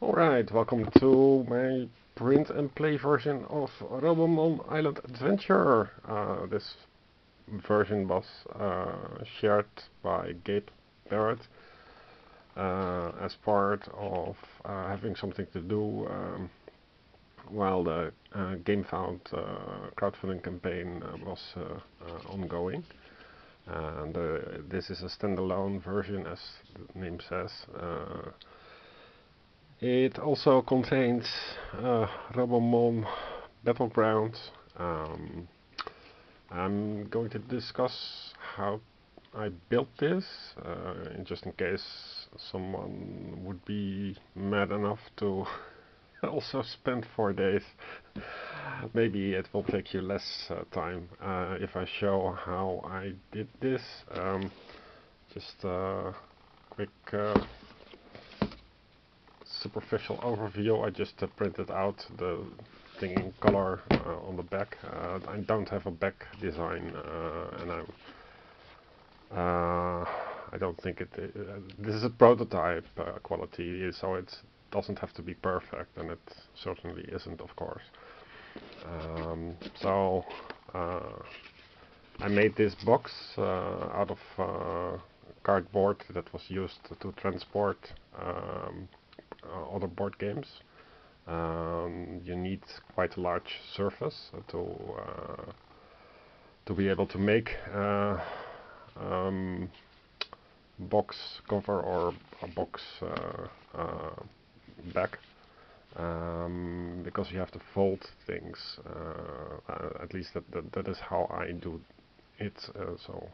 Alright, welcome to my print and play version of Robomon Island Adventure. This version was shared by Gabe as part of having something to do while the GameFound crowdfunding campaign was ongoing. And this is a standalone version, as the name says. It also contains Robomon Battleground. I'm going to discuss how I built this, just in case someone would be mad enough to also spend 4 days. Maybe it will take you less time if I show how I did this. Just a quick superficial overview. I just printed out the thing in color on the back. I don't have a back design, and I don't think this is a prototype quality, so it doesn't have to be perfect, and it certainly isn't, of course. So I made this box out of cardboard that was used to transport other board games. You need quite a large surface to be able to make box cover or a box back, because you have to fold things. At least that is how I do it. So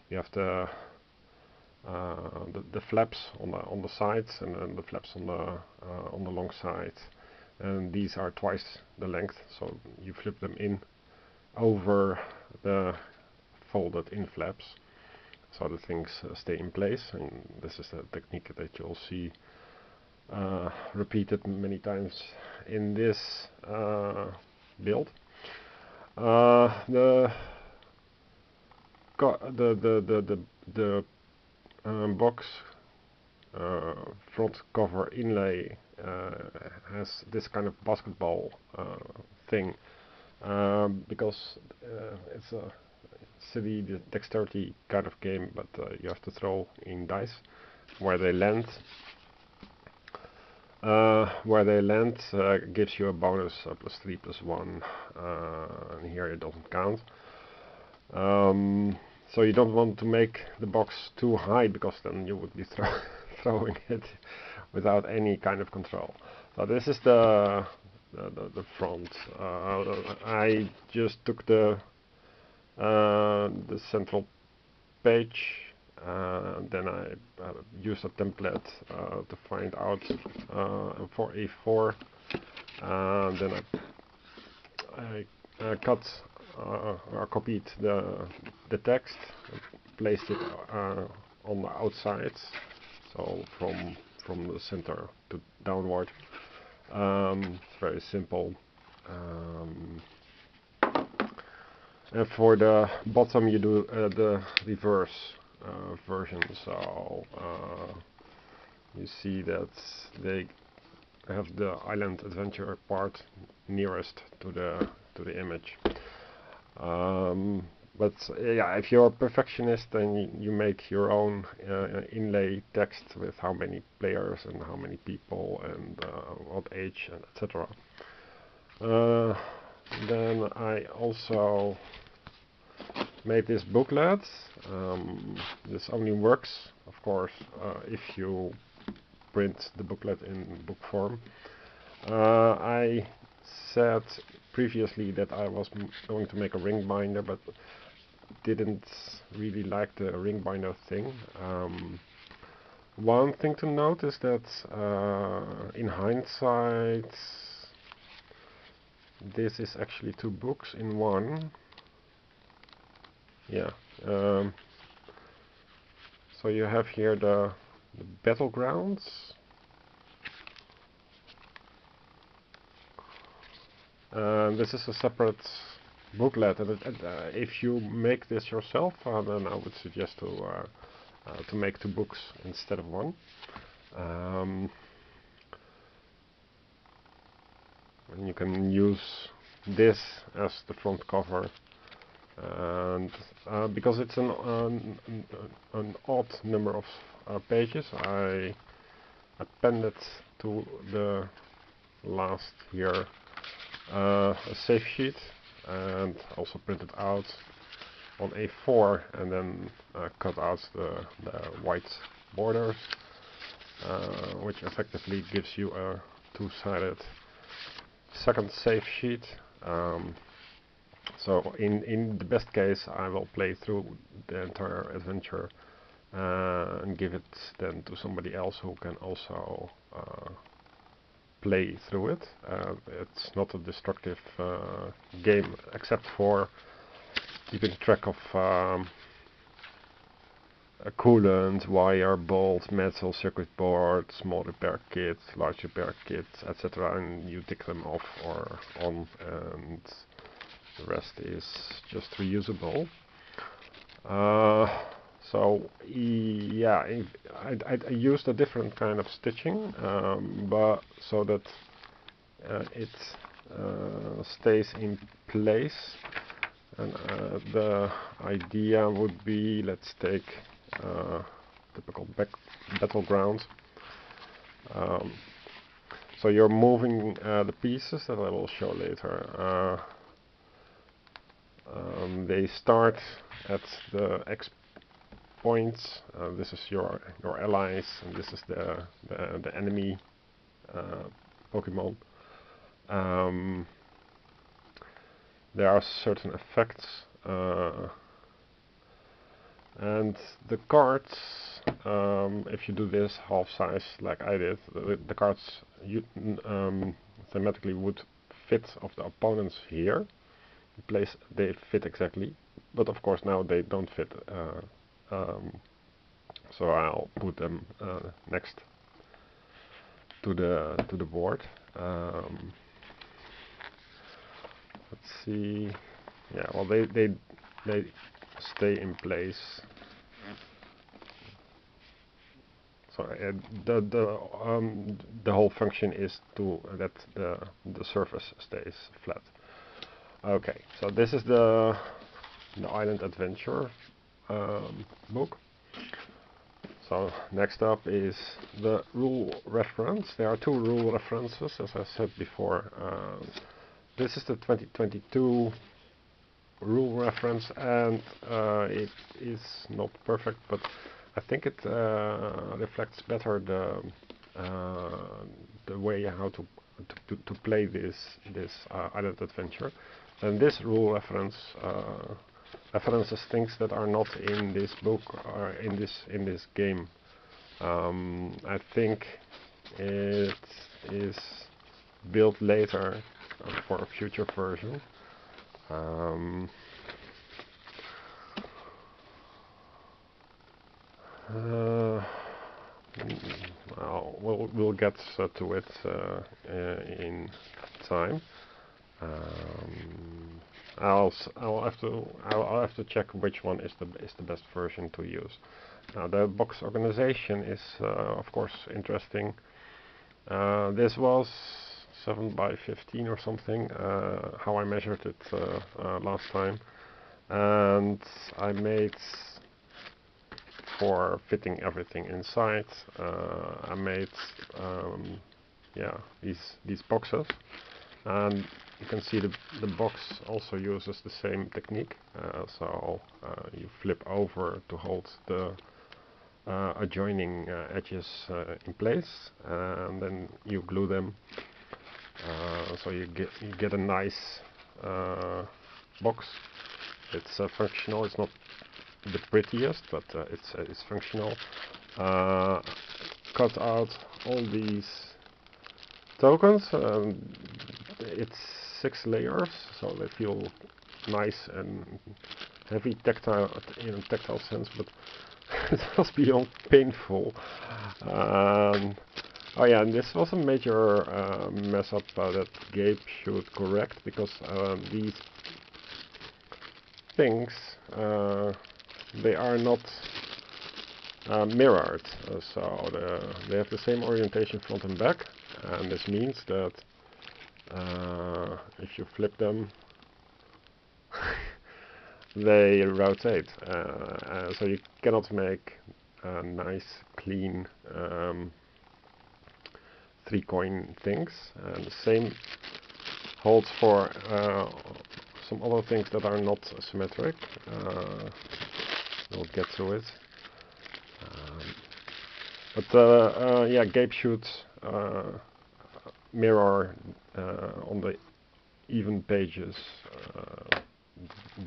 you have the flaps on the sides, and then the flaps on the long side, and these are twice the length, so you flip them in over the folded in flaps so the things stay in place. And this is a technique that you'll see repeated many times in this build. The box front cover inlay has this kind of basketball thing, because it's a silly dexterity kind of game, but you have to throw in dice where they land. Gives you a bonus +3 +1, and here it doesn't count. So you don't want to make the box too high, because then you would be throwing it without any kind of control. So this is the front. I just took the central page, then I used a template to find out for A4, and then I copied the text, placed it on the outside, so from the center to downward. It's very simple. And for the bottom you do the reverse version, so you see that they have the island adventure part nearest to the image. But yeah, if you're a perfectionist, then you make your own inlay text with how many players and how many people and what age and etc. Then I also made this booklet. This only works, of course, if you print the booklet in book form. I said previously that I was going to make a ring binder, but didn't really like the ring binder thing. One thing to note is that in hindsight, this is actually 2 books in one. Yeah. So you have here the battlegrounds. This is a separate booklet, and if you make this yourself, then I would suggest to make 2 books instead of 1. and you can use this as the front cover, and because it's an odd number of pages, I appended to the last here a save sheet, and also printed out on A4 and then cut out the white borders, which effectively gives you a two-sided second save sheet. So in the best case, I will play through the entire adventure and give it then to somebody else who can also play through it. It's not a destructive game, except for keeping track of a coolant, wire, bolts, metal, circuit board, small repair kits, large repair kits, etc. And you tick them off or on, and the rest is just reusable. So yeah, I used a different kind of stitching, but so that it stays in place. And the idea would be, let's take typical battleground. So you're moving the pieces that I will show later. They start at the X points. This is your allies, and this is the enemy Pokemon. There are certain effects, and the cards, if you do this half size like I did, the cards thematically would fit of the opponents here. They fit exactly, but of course now they don't fit. So I'll put them next to the board. Let's see. Yeah, well, they stay in place. So the whole function is to that the surface stays flat. Okay, so this is the Island Adventure book. So next up is the rule reference. There are two rule references, as I said before. This is the 2022 rule reference, and it is not perfect, but I think it reflects better the way how to play this Island Adventure. And this rule reference references things that are not in this book or in this game. I think it is built later for a future version. Well, we'll get to it in time. I'll have to check which one is the best version to use. Now, the box organization is of course interesting. This was 7 by 15 or something, how I measured it last time, and I made, for fitting everything inside, I made yeah, these boxes, and you can see the box also uses the same technique. So you flip over to hold the adjoining edges in place, and then you glue them. So you get a nice box. It's functional. It's not the prettiest, but it's functional. Cut out all these tokens. It's 6 layers, so they feel nice and heavy, tactile in a tactile sense, but it was beyond painful. Oh yeah, and this was a major mess up that Gabe should correct, because these things, they are not mirrored, so they have the same orientation front and back, and this means that if you flip them, they rotate, so you cannot make nice clean 3-coin things. And the same holds for some other things that are not symmetric. We'll get to it. But yeah, Gabe should mirror on the even pages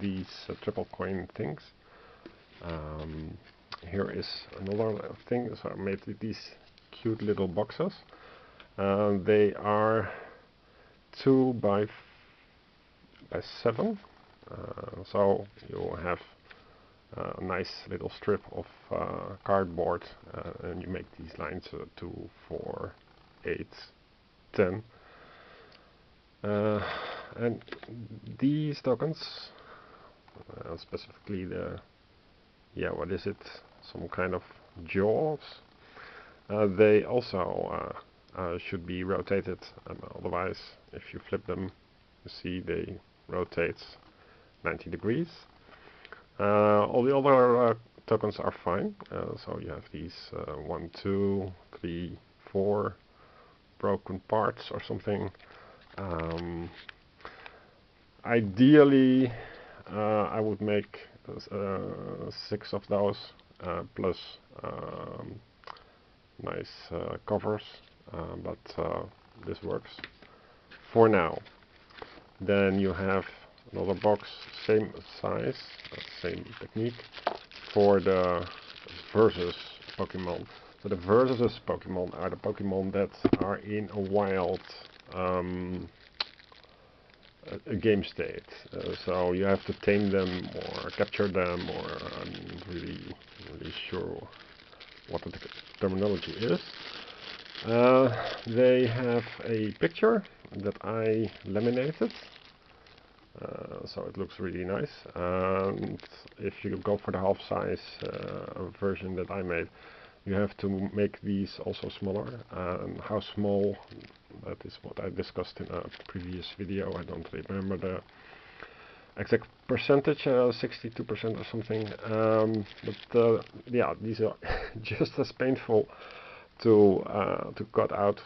these triple coin things. Here is another thing. So I made these cute little boxes. They are 2 by 7. So you have a nice little strip of cardboard, and you make these lines 2, 4, 8, 10. And these tokens, specifically the, what is it? Some kind of jaws. They also should be rotated, otherwise, if you flip them, you see they rotate 90 degrees. All the other tokens are fine. So you have these 1, 2, 3, 4 broken parts or something. Ideally, I would make 6 of those plus nice covers, but this works for now. Then you have another box, same size, same technique, for the versus Pokemon. So the versus Pokemon are the Pokemon that are in a wild a game state. So you have to tame them or capture them, or I'm not really sure what the terminology is. They have a picture that I laminated, so it looks really nice. And if you go for the half size version that I made, you have to make these also smaller. How small, that is what I discussed in a previous video. I don't remember the exact percentage, 62% or something. But yeah, these are just as painful to cut out